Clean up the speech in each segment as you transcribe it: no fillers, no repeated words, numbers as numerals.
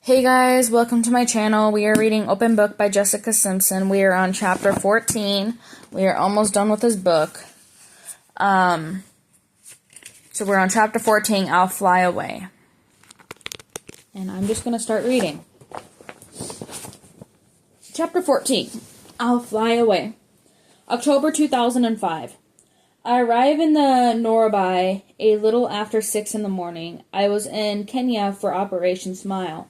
Hey guys, welcome to my channel. We are reading Open Book by Jessica Simpson. We are on chapter 14. We are almost done with this book. So we're on chapter 14, I'll Fly Away. And I'm just going to start reading. Chapter 14, I'll Fly Away. October 2005. I arrived in the Norabai a little after 6 in the morning. I was in Kenya for Operation Smile,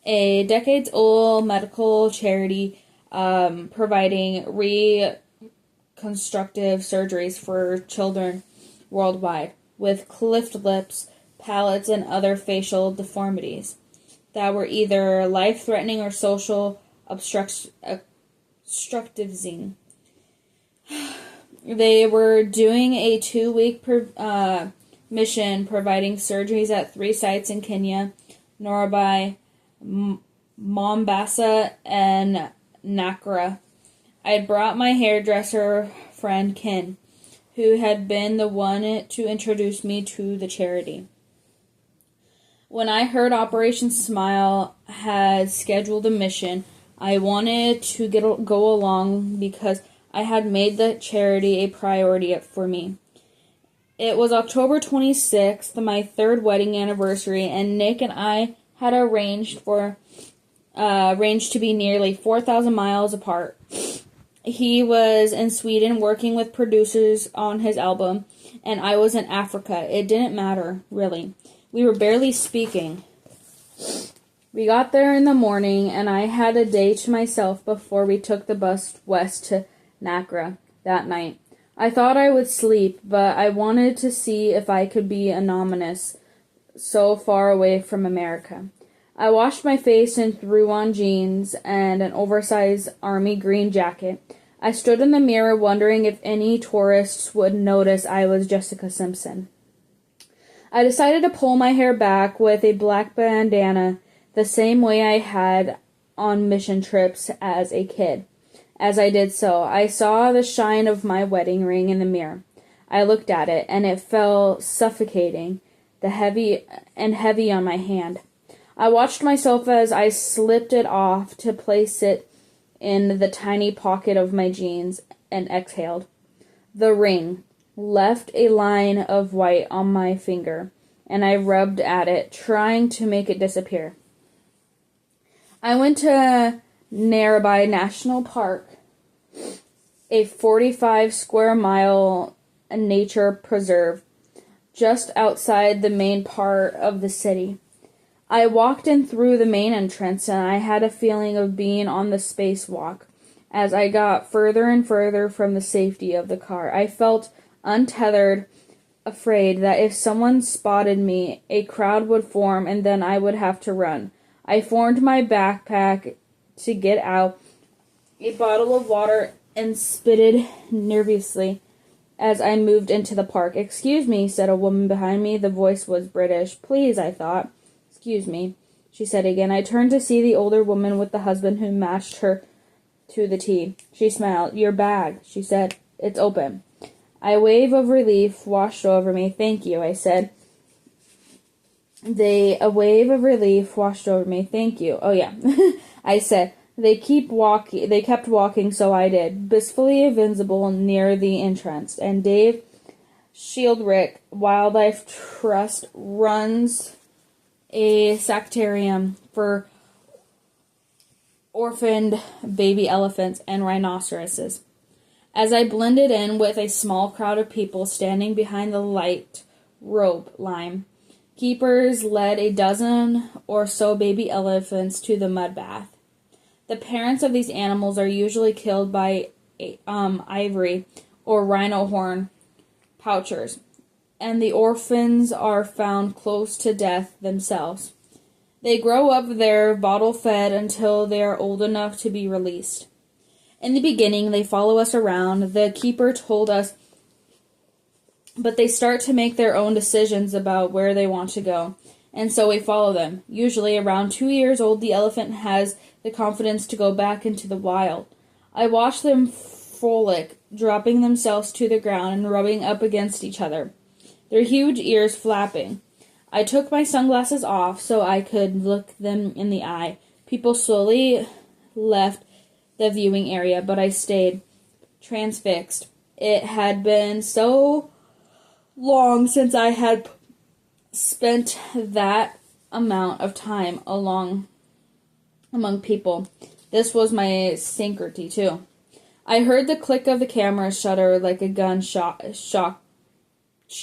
a decades-old medical charity providing reconstructive surgeries for children worldwide with cleft lips, palates, and other facial deformities that were either life-threatening or social obstructivizing. They were doing a 2-week mission providing surgeries at 3 sites in Kenya, Norabai, Mombasa, and Nakara. I had brought my hairdresser friend Ken, who had been the one to introduce me to the charity. When I heard Operation Smile had scheduled a mission, I wanted to go along because I had made the charity a priority for me. It was October 26th, my 3rd wedding anniversary, and Nick and I had arranged to be nearly 4,000 miles apart. He was in Sweden working with producers on his album, and I was in Africa. It didn't matter, really. We were barely speaking. We got there in the morning, and I had a day to myself before we took the bus west to Nakara that night. I thought I would sleep, but I wanted to see if I could be anonymous so far away from America. I washed my face and threw on jeans and an oversized army green jacket. I stood in the mirror wondering if any tourists would notice I was Jessica Simpson. I decided to pull my hair back with a black bandana the same way I had on mission trips as a kid. As I did so, I saw the shine of my wedding ring in the mirror. I looked at it, and it felt suffocating, heavy on my hand. I watched myself as I slipped it off to place it in the tiny pocket of my jeans and exhaled. The ring left a line of white on my finger, and I rubbed at it, trying to make it disappear. I went to Narrabri National Park, a 45-square-mile nature preserve just outside the main part of the city. I walked in through the main entrance, and I had a feeling of being on the spacewalk. As I got further and further from the safety of the car, I felt untethered, afraid that if someone spotted me, a crowd would form, and then I would have to run. I formed my backpack to get out a bottle of water and spitted nervously as I moved into the park. "Excuse me," said a woman behind me. The voice was British. "Please," I thought. "Excuse me," she said again. I turned to see the older woman with the husband who matched her to the T. She smiled. "Your bag," she said. "It's open." A wave of relief washed over me. "Thank you," I said. A wave of relief washed over me. "Thank you." "Oh, yeah," I said. They kept walking, so I did, blissfully invincible near the entrance. And Dave Shieldrick Wildlife Trust runs a sanctuarium for orphaned baby elephants and rhinoceroses. As I blended in with a small crowd of people standing behind the light rope line, keepers led a dozen or so baby elephants to the mud bath. The parents of these animals are usually killed by ivory or rhino horn poachers, and the orphans are found close to death themselves. They grow up there bottle-fed until they are old enough to be released. In the beginning, they follow us around, the keeper told us, but they start to make their own decisions about where they want to go, and so we follow them. Usually, around 2 years old, the elephant has the confidence to go back into the wild. I watch them frolic, dropping themselves to the ground and rubbing up against each other, their huge ears flapping. I took my sunglasses off so I could look them in the eye. People slowly left the viewing area, but I stayed transfixed. It had been so long since I had spent that amount of time among people. This was my synchrony, too. I heard the click of the camera shutter like a gun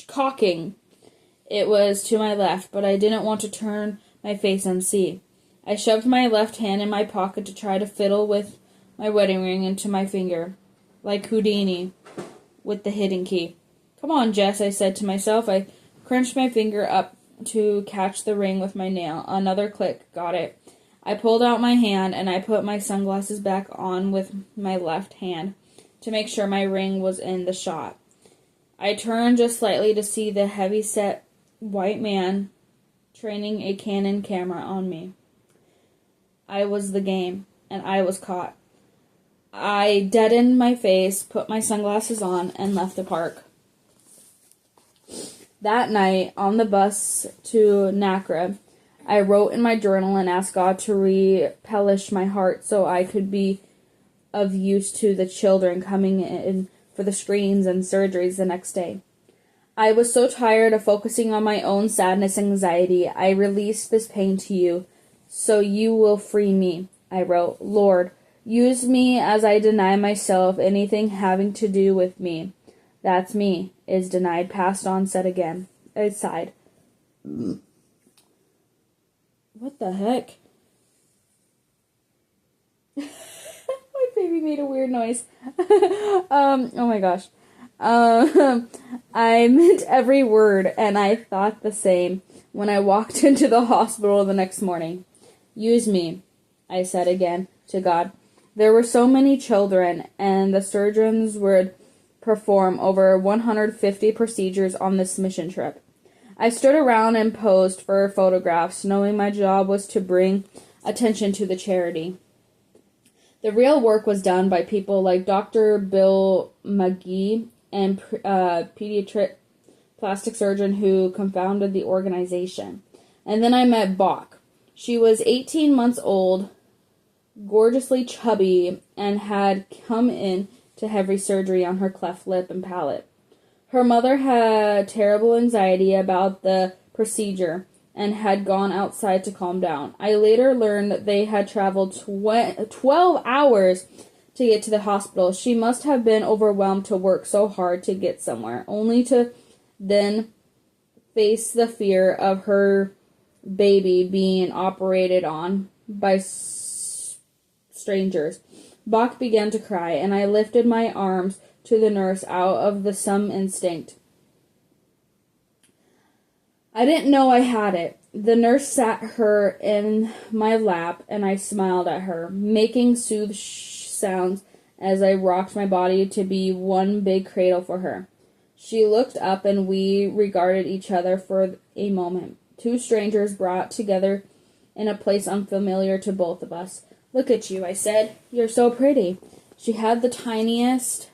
cocking. It was to my left, but I didn't want to turn my face and see. I shoved my left hand in my pocket to try to fiddle with my wedding ring into my finger, like Houdini with the hidden key. Come on, Jess, I said to myself. I crunched my finger up to catch the ring with my nail. Another click. Got it. I pulled out my hand and I put my sunglasses back on with my left hand to make sure my ring was in the shot. I turned just slightly to see the heavy-set white man training a Canon camera on me. I was the game, and I was caught. I deadened my face, put my sunglasses on, and left the park. That night, on the bus to Nacra, I wrote in my journal and asked God to replenish my heart so I could be of use to the children coming in for the screenings and surgeries the next day. I was so tired of focusing on my own sadness and anxiety. I release this pain to you, so you will free me. I wrote, Lord, use me as I deny myself anything having to do with me. That's me, is denied, passed on, said again. I sighed. What the heck? My baby made a weird noise. Oh my gosh. I meant every word, and I thought the same when I walked into the hospital the next morning. Use me, I said again to God. There were so many children, and the surgeons would perform over 150 procedures on this mission trip. I stood around and posed for photographs, knowing my job was to bring attention to the charity. The real work was done by people like Dr. Bill McGee and pediatric plastic surgeon who confounded the organization. And then I met Bach. She was 18 months old, gorgeously chubby, and had come in to heavy surgery on her cleft lip and palate. Her mother had terrible anxiety about the procedure and had gone outside to calm down. I later learned that they had traveled 12 hours to get to the hospital. She must have been overwhelmed to work so hard to get somewhere, only to then face the fear of her baby being operated on by strangers. Bach began to cry, and I lifted my arms to the nurse out of the some instinct. I didn't know I had it. The nurse sat her in my lap, and I smiled at her, making soothe sounds as I rocked my body to be one big cradle for her. She looked up, and we regarded each other for a moment. Two strangers brought together in a place unfamiliar to both of us. Look at you, I said. You're so pretty. She had the tiniest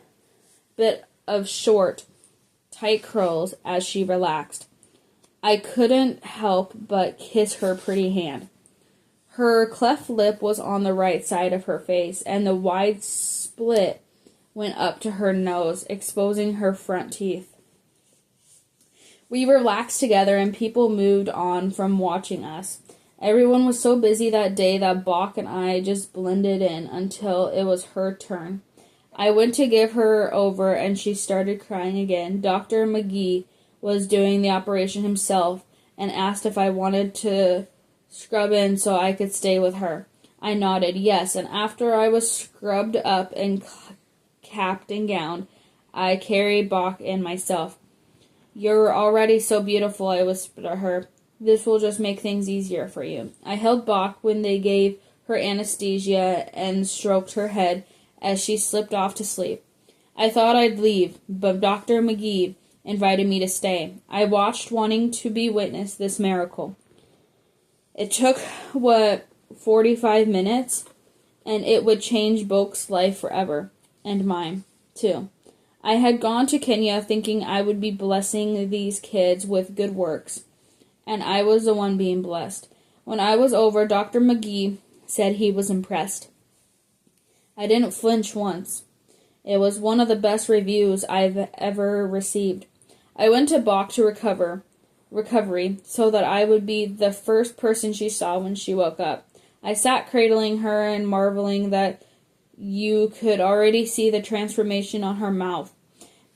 bit of short, tight curls as she relaxed. I couldn't help but kiss her pretty hand. Her cleft lip was on the right side of her face, and the wide split went up to her nose, exposing her front teeth. We relaxed together, and people moved on from watching us. Everyone was so busy that day that Bach and I just blended in until it was her turn. I went to give her over, and she started crying again. Dr. McGee was doing the operation himself and asked if I wanted to scrub in so I could stay with her. I nodded yes, and after I was scrubbed up and capped and gowned, I carried Bach in myself. You're already so beautiful, I whispered to her. This will just make things easier for you. I held Bach when they gave her anesthesia and stroked her head as she slipped off to sleep. I thought I'd leave, but Dr. McGee invited me to stay. I watched, wanting to be witness this miracle. It took, 45 minutes, and it would change Bach's life forever, and mine, too. I had gone to Kenya thinking I would be blessing these kids with good works, and I was the one being blessed. When I was over, Dr. McGee said he was impressed. I didn't flinch once. It was one of the best reviews I've ever received. I went to Bach to recovery so that I would be the first person she saw when she woke up. I sat cradling her and marveling that you could already see the transformation on her mouth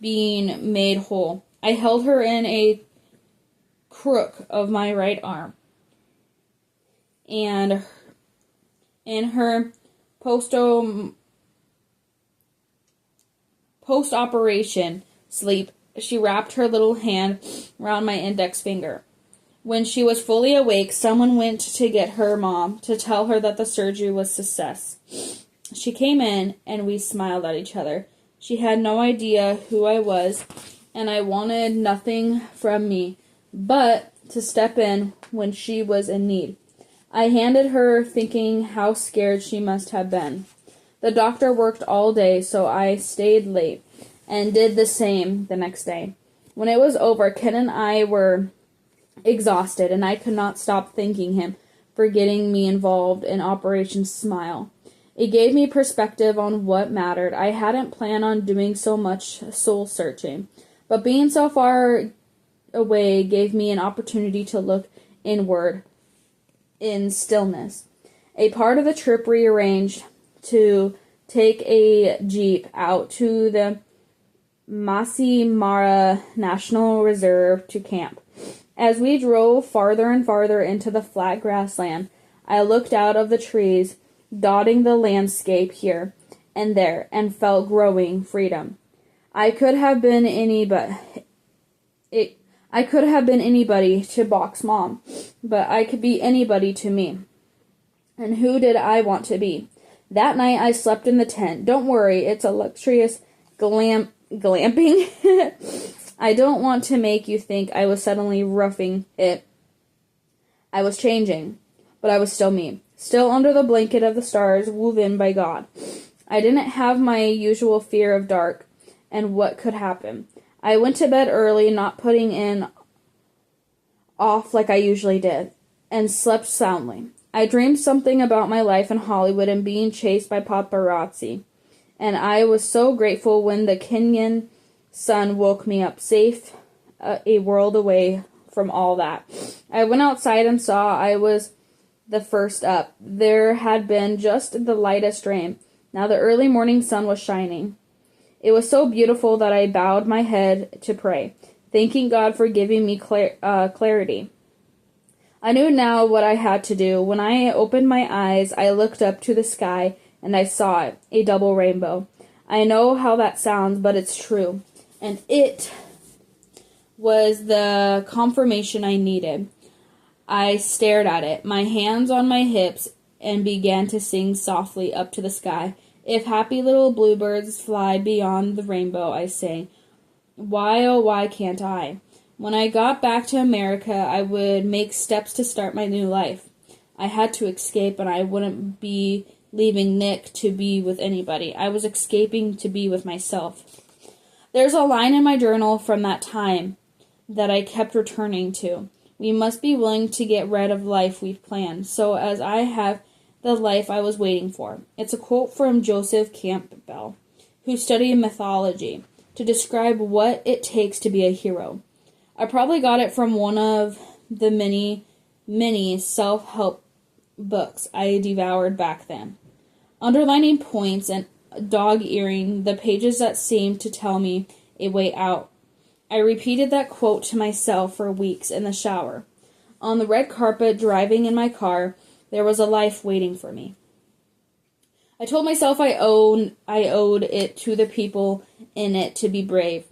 being made whole. I held her in a crook of my right arm, and in her post-operation sleep, she wrapped her little hand around my index finger. When she was fully awake, someone went to get her mom to tell her that the surgery was a success. She came in, and we smiled at each other. She had no idea who I was, and I wanted nothing from me but to step in when she was in need. I handed her, thinking how scared she must have been. The doctor worked all day, so I stayed late and did the same the next day. When it was over, Ken and I were exhausted, and I could not stop thanking him for getting me involved in Operation Smile. It gave me perspective on what mattered. I hadn't planned on doing so much soul searching, but being so far away gave me an opportunity to look inward in stillness. A part of the trip rearranged to take a jeep out to the Masai Mara National Reserve to camp. As we drove farther and farther into the flat grassland, I looked out of the trees, dotting the landscape here and there, and felt growing freedom. I could have been anybody to Bach's mom, but I could be anybody to me. And who did I want to be? That night I slept in the tent. Don't worry, it's a luxurious glamping. I don't want to make you think I was suddenly roughing it. I was changing, but I was still me, still under the blanket of the stars woven by God. I didn't have my usual fear of dark and what could happen. I went to bed early, not putting in off like I usually did, and slept soundly. I dreamed something about my life in Hollywood and being chased by paparazzi, and I was so grateful when the Kenyan sun woke me up safe, a world away from all that. I went outside and saw I was the first up. There had been just the lightest rain. Now the early morning sun was shining. It was so beautiful that I bowed my head to pray, thanking God for giving me clarity. I knew now what I had to do. When I opened my eyes, I looked up to the sky, and I saw it, a double rainbow. I know how that sounds, but it's true. And it was the confirmation I needed. I stared at it, my hands on my hips, and began to sing softly up to the sky. If happy little bluebirds fly beyond the rainbow, I sang, why, oh, why can't I? When I got back to America, I would make steps to start my new life. I had to escape, and I wouldn't be leaving Nick to be with anybody. I was escaping to be with myself. There's a line in my journal from that time that I kept returning to. We must be willing to get rid of life we've planned, so as I have the life I was waiting for. It's a quote from Joseph Campbell, who studied mythology, to describe what it takes to be a hero. I probably got it from one of the many self-help books I devoured back then. Underlining points and dog-earing the pages that seemed to tell me a way out. I repeated that quote to myself for weeks in the shower. On the red carpet, driving in my car, there was a life waiting for me. I told myself I owed it to the people in it to be brave.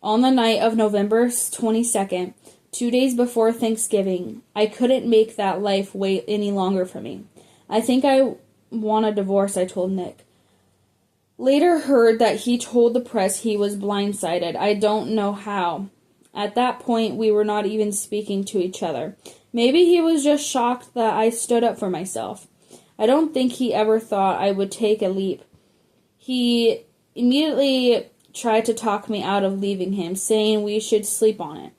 On the night of November 22nd, 2 days before Thanksgiving, I couldn't make that life wait any longer for me. I think I want a divorce, I told Nick. Later heard that he told the press he was blindsided. I don't know how. At that point, we were not even speaking to each other. Maybe he was just shocked that I stood up for myself. I don't think he ever thought I would take a leap. He immediately tried to talk me out of leaving him, saying we should sleep on it.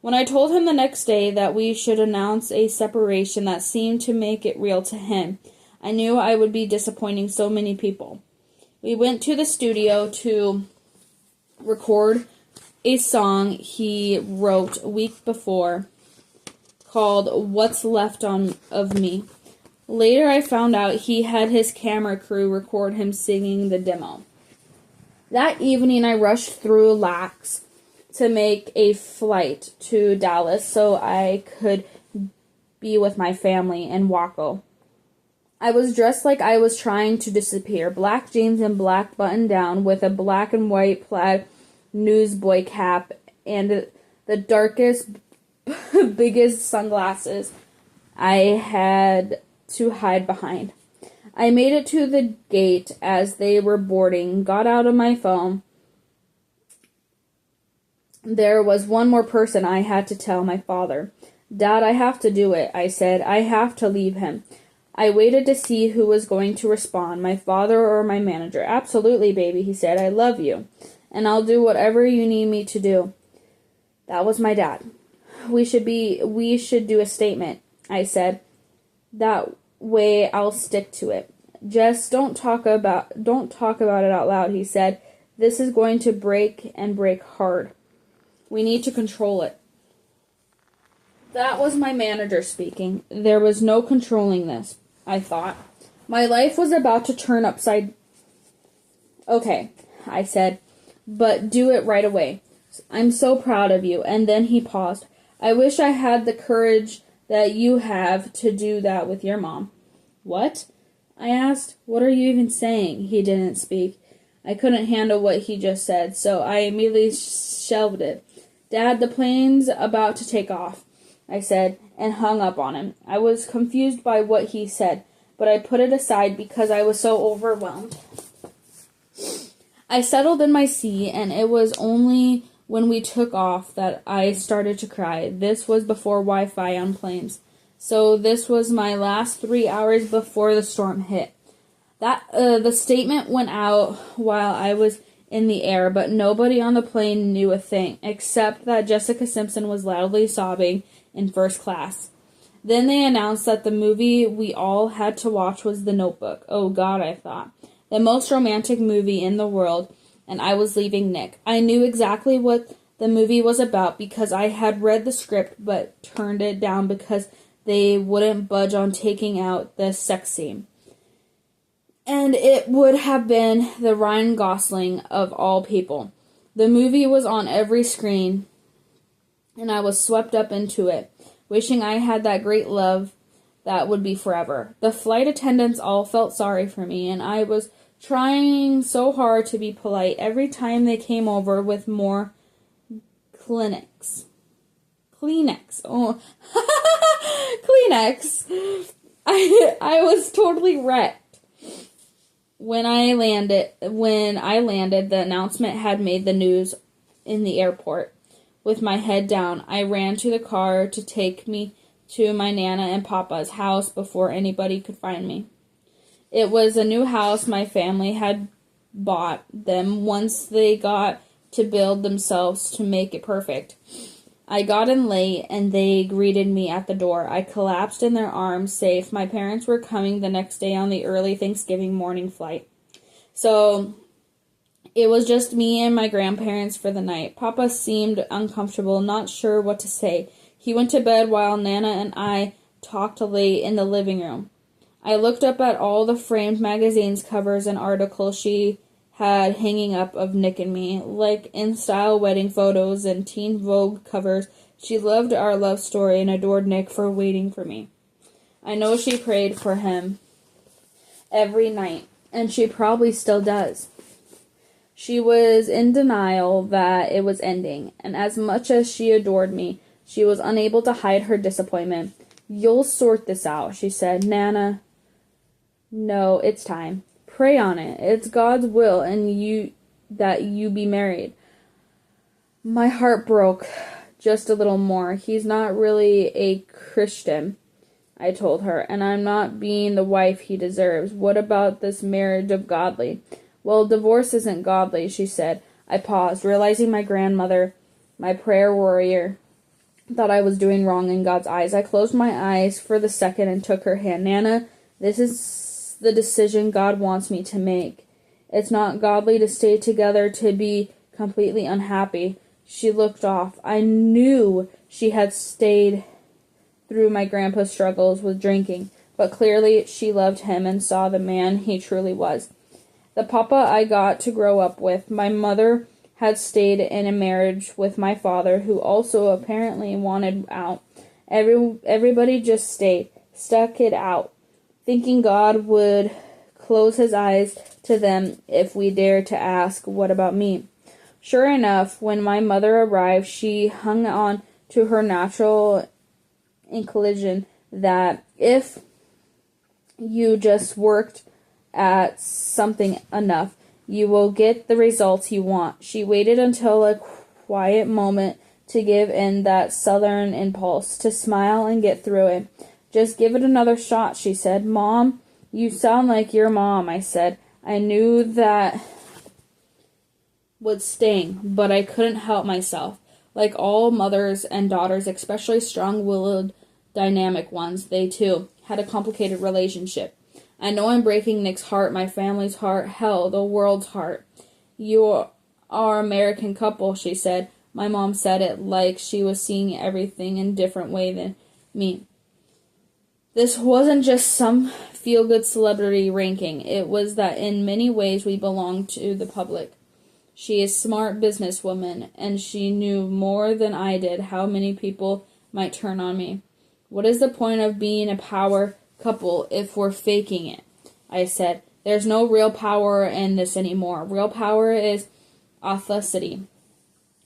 When I told him the next day that we should announce a separation that seemed to make it real to him, I knew I would be disappointing so many people. We went to the studio to record a song he wrote a week before called What's Left of Me. Later I found out he had his camera crew record him singing the demo. That evening I rushed through Lax to make a flight to Dallas so I could be with my family in Waco. I was dressed like I was trying to disappear. Black jeans and black button down with a black and white plaid newsboy cap and the darkest, biggest sunglasses I had to hide behind. I made it to the gate as they were boarding, got out of my phone. There was one more person I had to tell, my father. Dad, I have to do it, I said. I have to leave him. I waited to see who was going to respond, my father or my manager. Absolutely, baby, he said. I love you, and I'll do whatever you need me to do. That was my dad. We should do a statement, I said. That way I'll stick to it. Jess, don't talk about it out loud, he said. This is going to break hard. We need to control it. That was my manager speaking. There was no controlling this, I thought. My life was about to turn upside. Okay, I said, but do it right away. I'm so proud of you. And then he paused. I wish I had the courage that you have to do that with your mom. What? I asked. What are you even saying? He didn't speak. I couldn't handle what he just said, so I immediately shelved it. Dad, the plane's about to take off, I said, and hung up on him. I was confused by what he said, but I put it aside because I was so overwhelmed. I settled in my seat, and it was only when we took off that I started to cry. This was before Wi-Fi on planes, so this was my last 3 hours before the storm hit. The statement went out while I was in the air, but nobody on the plane knew a thing, except that Jessica Simpson was loudly sobbing in first class. Then they announced that the movie we all had to watch was The Notebook. Oh God, I thought. The most romantic movie in the world, and I was leaving Nick. I knew exactly what the movie was about because I had read the script but turned it down because they wouldn't budge on taking out the sex scene. And it would have been the Ryan Gosling of all people. The movie was on every screen, and I was swept up into it, wishing I had that great love that would be forever. The flight attendants all felt sorry for me, and I was trying so hard to be polite every time they came over with more Kleenex. Oh, Kleenex. I was totally wrecked. When I landed, the announcement had made the news in the airport. With my head down, I ran to the car to take me to my Nana and Papa's house before anybody could find me. It was a new house my family had bought them once they got to build themselves to make it perfect. I got in late, and they greeted me at the door. I collapsed in their arms, safe. My parents were coming the next day on the early Thanksgiving morning flight. So it was just me and my grandparents for the night. Papa seemed uncomfortable, not sure what to say. He went to bed while Nana and I talked late in the living room. I looked up at all the framed magazines covers and articles she had hanging up of Nick and me, like in-style wedding photos and Teen Vogue covers. She loved our love story and adored Nick for waiting for me. I know she prayed for him every night, and she probably still does. She was in denial that it was ending, and as much as she adored me, she was unable to hide her disappointment. You'll sort this out, she said. Nana, no, it's time. Pray on it. It's God's will and that you be married. My heart broke just a little more. He's not really a Christian, I told her, and I'm not being the wife he deserves. What about this marriage of godly? Well, divorce isn't godly, she said. I paused, realizing my grandmother, my prayer warrior, thought I was doing wrong in God's eyes. I closed my eyes for the second and took her hand. Nana, this is the decision God wants me to make. It's not godly to stay together to be completely unhappy. She looked off. I knew she had stayed through my grandpa's struggles with drinking, but clearly she loved him and saw the man he truly was. The papa I got to grow up with. My mother had stayed in a marriage with my father, who also apparently wanted out. Everybody just stayed, stuck it out, thinking God would close his eyes to them if we dared to ask, "What about me?" Sure enough, when my mother arrived, she hung on to her natural inclination that if you just worked at something enough, you will get the results you want. She waited until a quiet moment to give in that southern impulse, to smile and get through it. "Just give it another shot," she said. "Mom, you sound like your mom," I said. I knew that would sting, but I couldn't help myself. Like all mothers and daughters, especially strong-willed, dynamic ones, they too had a complicated relationship. "I know I'm breaking Nick's heart, my family's heart, hell, the world's heart. You are an American couple," she said. My mom said it like she was seeing everything in a different way than me. This wasn't just some feel-good celebrity ranking. It was that in many ways we belonged to the public. She is a smart businesswoman, and she knew more than I did how many people might turn on me. "What is the point of being a power couple if we're faking it?" I said. "There's no real power in this anymore. Real power is authenticity."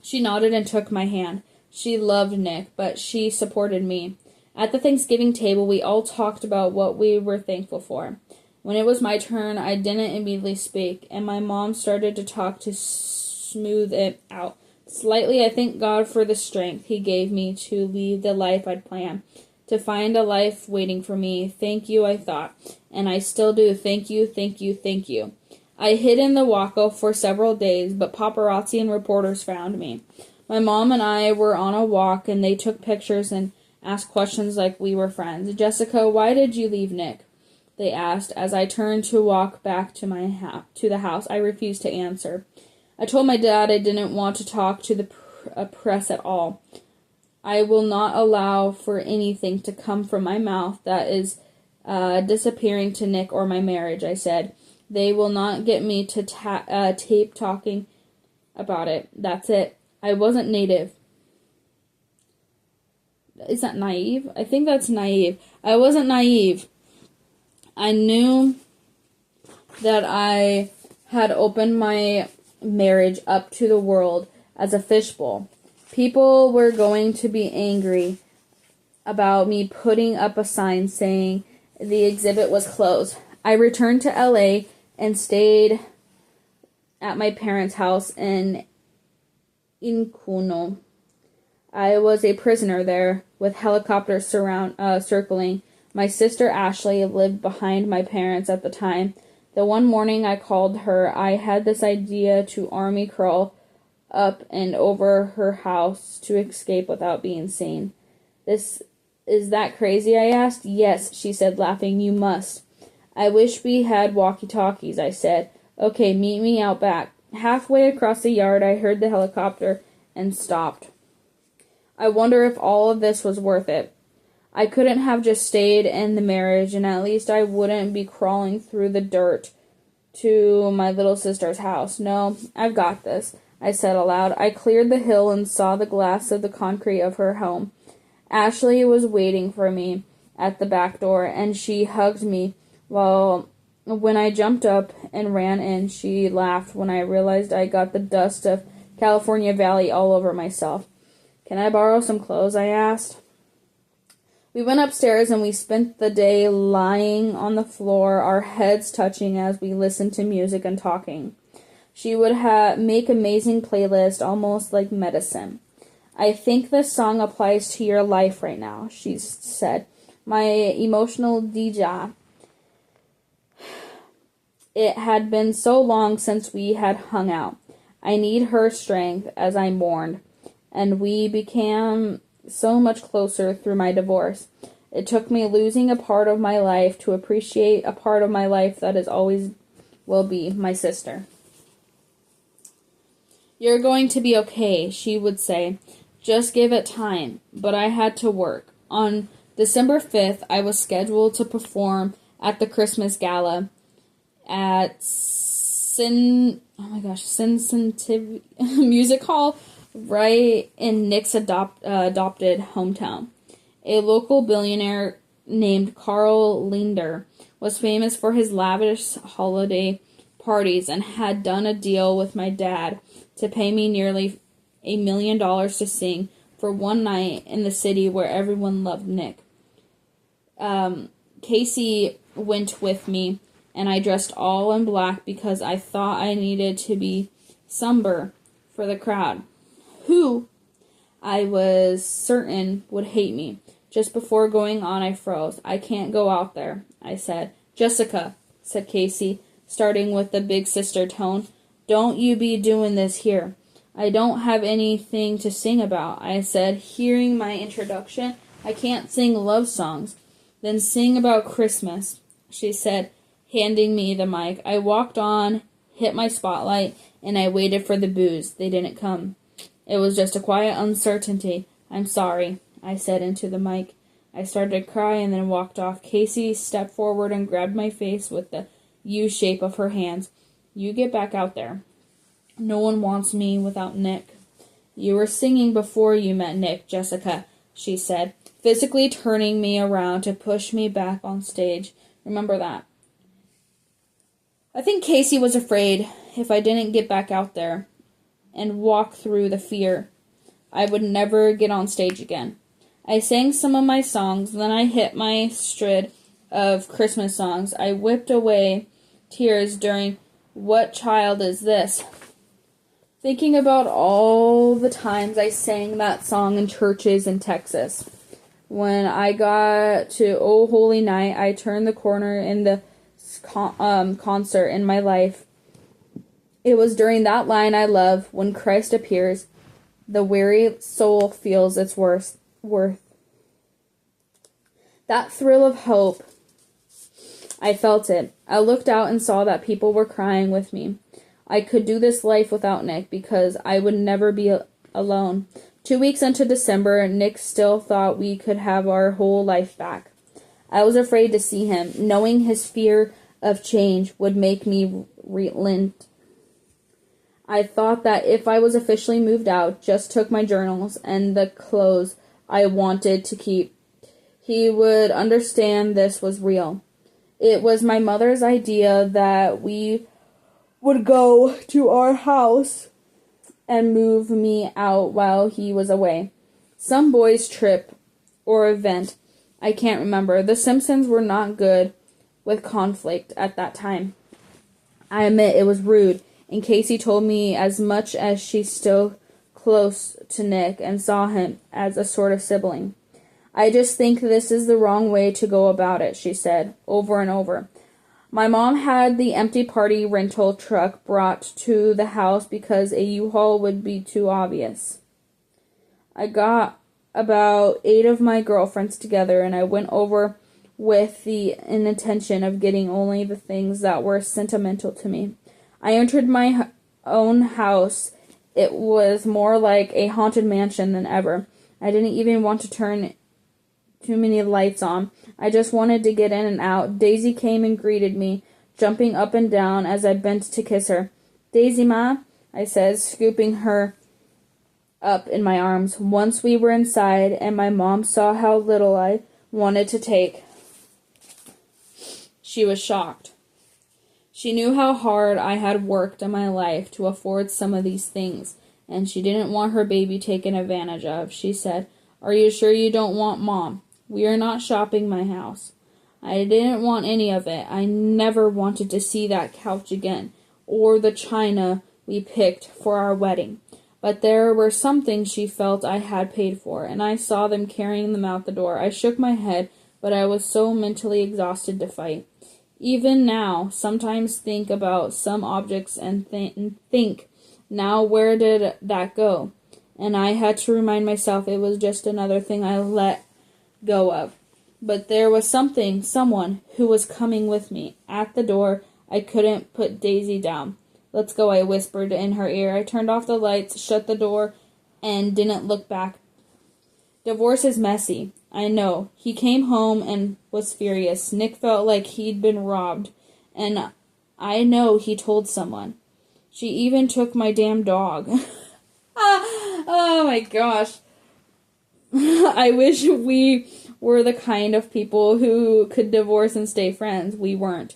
She nodded and took my hand. She loved Nick, but she supported me. At the Thanksgiving table, we all talked about what we were thankful for. When it was my turn, I didn't immediately speak, and my mom started to talk to smooth it out. Slightly, I thank God for the strength he gave me to lead the life I'd planned, to find a life waiting for me. Thank you, I thought, and I still do. Thank you, thank you, thank you. I hid in the Waco for several days, but paparazzi and reporters found me. My mom and I were on a walk, and they took pictures and asked questions like we were friends. "Jessica, why did you leave Nick?" they asked. As I turned to walk back to the house, I refused to answer. I told my dad I didn't want to talk to the press at all. I will not allow for anything to come from my mouth that is disappearing to Nick or my marriage, I said. They will not get me to tape talking about it. That's it. I wasn't native. Is that naive? I think that's naive. I wasn't naive. I knew that I had opened my marriage up to the world as a fishbowl. People were going to be angry about me putting up a sign saying the exhibit was closed. I returned to LA and stayed at my parents' house in Incuno. I was a prisoner there, with helicopters circling. My sister Ashley lived behind my parents at the time. The one morning I called her, I had this idea to army crawl up and over her house to escape without being seen. Is that crazy?" I asked. "Yes," she said, laughing. "You must." "I wish we had walkie-talkies," I said. "Okay, meet me out back." Halfway across the yard, I heard the helicopter and stopped. I wonder if all of this was worth it. I couldn't have just stayed in the marriage, and at least I wouldn't be crawling through the dirt to my little sister's house. "No, I've got this," I said aloud. I cleared the hill and saw the glass of the concrete of her home. Ashley was waiting for me at the back door, and she hugged me when I jumped up and ran in. She laughed when I realized I got the dust of California Valley all over myself. "Can I borrow some clothes?" I asked. We went upstairs and we spent the day lying on the floor, our heads touching as we listened to music and talking. She would make amazing playlists, almost like medicine. "I think this song applies to your life right now," she said. "My emotional DJ. It had been so long since we had hung out. I need her strength as I mourned." And we became so much closer through my divorce. It took me losing a part of my life to appreciate a part of my life that is always will be my sister. You're going to be okay, she would say. Just give it time. But I had to work. On December 5th, I was scheduled to perform at the Christmas Gala at Cincinnati Music Hall, right in Nick's adopted hometown. A local billionaire named Carl Linder was famous for his lavish holiday parties and had done a deal with my dad to pay me nearly $1 million to sing for one night in the city where everyone loved Nick. Casey went with me, and I dressed all in black because I thought I needed to be somber for the crowd, who I was certain would hate me. Just before going on, I froze. I can't go out there, I said. Jessica, said Casey, starting with the big sister tone, don't you be doing this here. I don't have anything to sing about, I said, hearing my introduction. I can't sing love songs. Then sing about Christmas, she said, handing me the mic. I walked on, hit my spotlight, and I waited for the boos. They didn't come. It was just a quiet uncertainty. I'm sorry, I said into the mic. I started to cry and then walked off. Casey stepped forward and grabbed my face with the U shape of her hands. You get back out there. No one wants me without Nick. You were singing before you met Nick, Jessica, she said, physically turning me around to push me back on stage. Remember that. I think Casey was afraid if I didn't get back out there and walk through the fear, I would never get on stage again. I sang some of my songs, then I hit my strid of Christmas songs. I whipped away tears during What Child Is This? Thinking about all the times I sang that song in churches in Texas. When I got to Oh Holy Night, I turned the corner in the concert in my life. It was during that line I love, when Christ appears, the weary soul feels its worth. That thrill of hope, I felt it. I looked out and saw that people were crying with me. I could do this life without Nick because I would never be alone. 2 weeks into December, Nick still thought we could have our whole life back. I was afraid to see him, knowing his fear of change would make me relent. I thought that if I was officially moved out, just took my journals and the clothes I wanted to keep, he would understand this was real. It was my mother's idea that we would go to our house and move me out while he was away. Some boys' trip or event, I can't remember. The Simpsons were not good with conflict at that time. I admit it was rude, and Casey told me as much as she's still close to Nick and saw him as a sort of sibling. I just think this is the wrong way to go about it, she said, over and over. My mom had the empty party rental truck brought to the house because a U-Haul would be too obvious. I got about 8 of my girlfriends together, and I went over with the intention of getting only the things that were sentimental to me. I entered my own house. It was more like a haunted mansion than ever. I didn't even want to turn too many lights on. I just wanted to get in and out. Daisy came and greeted me, jumping up and down as I bent to kiss her. Daisy, Ma, I said, scooping her up in my arms. Once we were inside, and my mom saw how little I wanted to take, she was shocked. She knew how hard I had worked in my life to afford some of these things, and she didn't want her baby taken advantage of. She said, Are you sure you don't want Mom? We are not shopping my house. I didn't want any of it. I never wanted to see that couch again, or the china we picked for our wedding. But there were some things she felt I had paid for, and I saw them carrying them out the door. I shook my head, but I was so mentally exhausted to fight. Even now, sometimes think about some objects and think, now where did that go? and I had to remind myself it was just another thing I let go of. But there was someone who was coming with me. At the door, I couldn't put Daisy down. "Let's go," I whispered in her ear. I turned off the lights, shut the door, and didn't look back. Divorce is messy. I know. He came home and was furious. Nick felt like he'd been robbed, and I know he told someone. She even took my damn dog. Oh my gosh. I wish we were the kind of people who could divorce and stay friends. We weren't.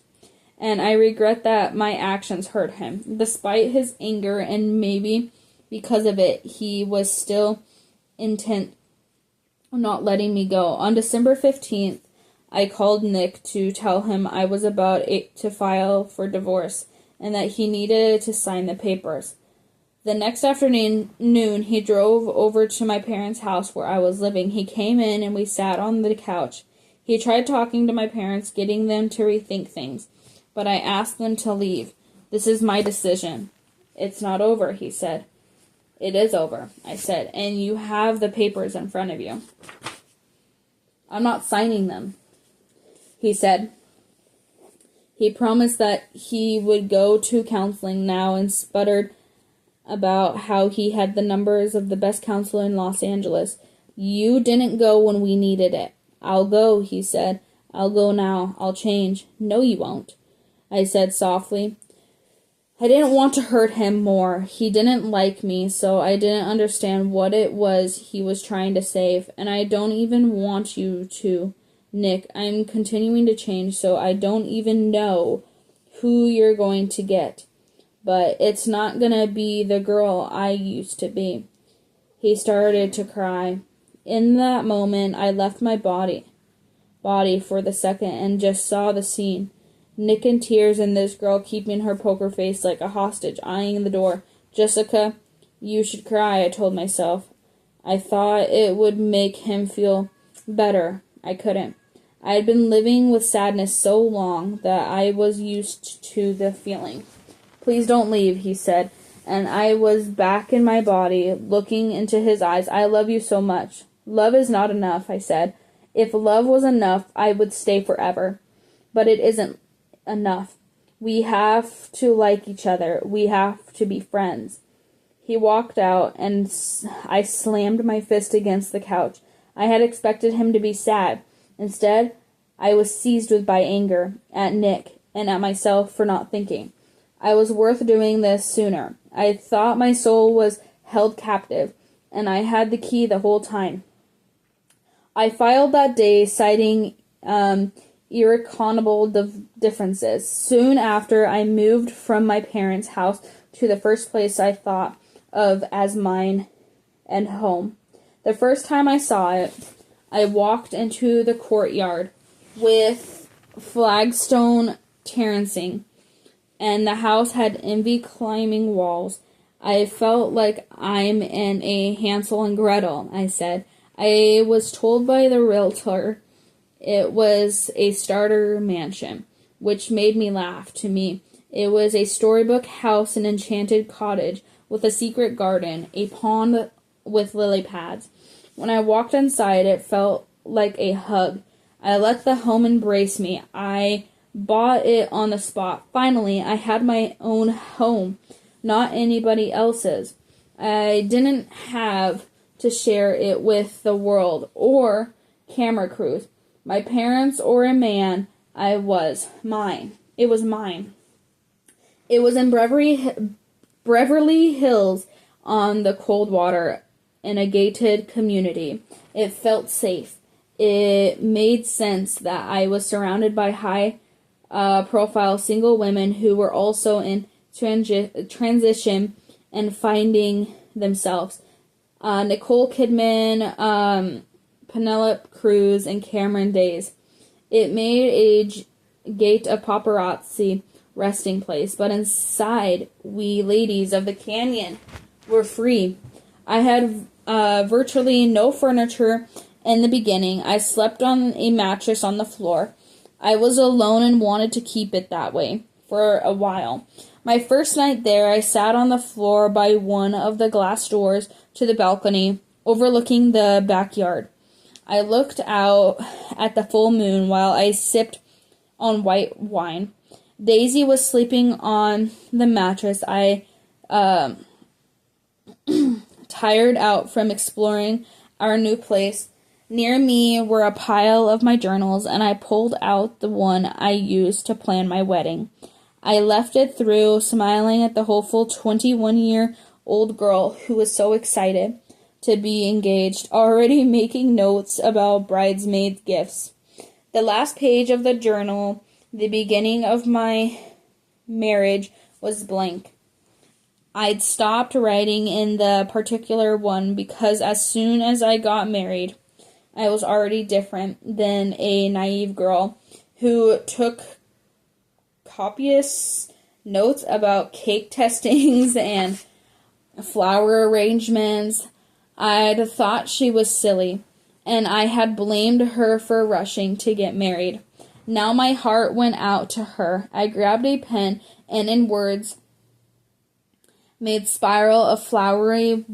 And I regret that my actions hurt him. Despite his anger, and maybe because of it, he was still intent on not letting me go. On December 15th, I called Nick to tell him I was about to file for divorce and that he needed to sign the papers. The next afternoon, he drove over to my parents' house where I was living. He came in and we sat on the couch. He tried talking to my parents, getting them to rethink things, but I asked them to leave. "This is my decision." "It's not over," he said. "It is over," I said, "and you have the papers in front of you." "I'm not signing them," he said. He promised that he would go to counseling now and sputtered about how he had the numbers of the best counselor in Los Angeles. "You didn't go when we needed it." "I'll go," he said. "I'll go now. I'll change." "No, you won't," I said softly. I didn't want to hurt him more. He didn't like me, so I didn't understand what it was he was trying to say. And I don't even want you to, Nick. I'm continuing to change, so I don't even know who you're going to get. But it's not gonna be the girl I used to be. He started to cry. In that moment, I left my body for the second and just saw the scene. Nick in tears and this girl keeping her poker face like a hostage, eyeing the door. "Jessica, you should cry," I told myself. I thought it would make him feel better. I couldn't. I had been living with sadness so long that I was used to the feeling. "Please don't leave," he said, and I was back in my body, looking into his eyes. "I love you so much." "Love is not enough," I said. "If love was enough, I would stay forever. But it isn't enough. We have to like each other. We have to be friends." He walked out, and I slammed my fist against the couch. I had expected him to be sad. Instead, I was seized by anger at Nick and at myself for not thinking I was worth doing this sooner. I thought my soul was held captive, and I had the key the whole time. I filed that day, citing irreconcilable differences. Soon after, I moved from my parents' house to the first place I thought of as mine and home. The first time I saw it, I walked into the courtyard with flagstone terracing, and the house had ivy climbing walls. I felt like I'm in a Hansel and Gretel, I said. I was told by the realtor it was a starter mansion, which made me laugh. To me, it was a storybook house, an enchanted cottage with a secret garden, a pond with lily pads. When I walked inside, it felt like a hug. I let the home embrace me. I bought it on the spot. Finally, I had my own home, not anybody else's. I didn't have to share it with the world or camera crews, my parents, or a man. I was mine. It was mine. It was in Beverly Hills on the Coldwater in a gated community. It felt safe. It made sense that I was surrounded by high-profile single women who were also in transition and finding themselves. Nicole Kidman, Penelope Cruz, and Cameron Diaz. It made a gate of paparazzi resting place, but inside, we ladies of the canyon were free. I had virtually no furniture in the beginning. I slept on a mattress on the floor. I was alone and wanted to keep it that way. for a while. My first night there, I sat on the floor by one of the glass doors to the balcony overlooking the backyard. I looked out at the full moon while I sipped on white wine. Daisy was sleeping on the mattress. I tired out from exploring our new place. Near me were a pile of my journals, and I pulled out the one I used to plan my wedding. I left it through, smiling at the hopeful 21-year-old girl who was so excited to be engaged, already making notes about bridesmaids' gifts. The last page of the journal, the beginning of my marriage, was blank. I'd stopped writing in the particular one because as soon as I got married, I was already different than a naive girl who took copious notes about cake testings and flower arrangements. I'd thought she was silly, and I had blamed her for rushing to get married. Now my heart went out to her. I grabbed a pen and in words made spiral of flowery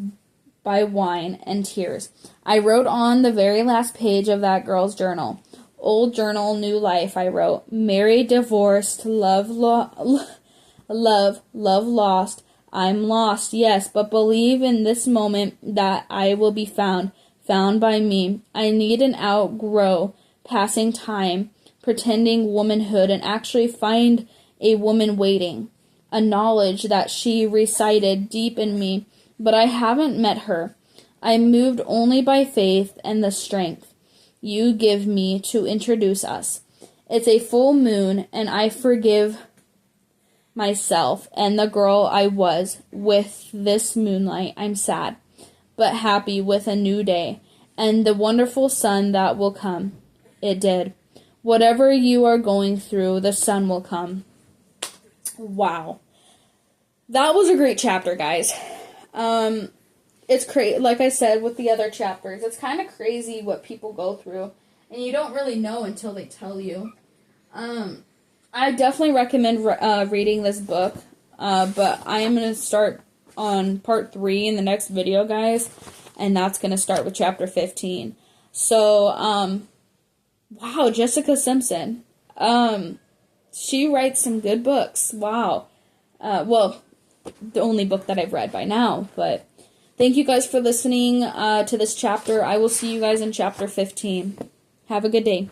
by wine and tears. I wrote on the very last page of that girl's journal. Old journal, new life, I wrote. Married, divorced, love lost. I'm lost, yes, but believe in this moment that I will be found by me. I need an outgrow passing time, pretending womanhood, and actually find a woman waiting. A knowledge that she recited deep in me, but I haven't met her. I moved only by faith and the strength you give me to introduce us. It's a full moon, and I forgive myself and the girl I was with this moonlight. I'm sad, but happy with a new day and the wonderful sun that will come. It did. Whatever you are going through, the sun will come. Wow. That was a great chapter, guys. It's crazy, like I said with the other chapters, it's kind of crazy what people go through, and you don't really know until they tell you. I definitely recommend reading this book, but I am going to start on part 3 in the next video, guys, and that's going to start with chapter 15. So, wow, Jessica Simpson. She writes some good books. Wow. Well, the only book that I've read by now, but thank you guys for listening to this chapter. I will see you guys in chapter 15. Have a good day.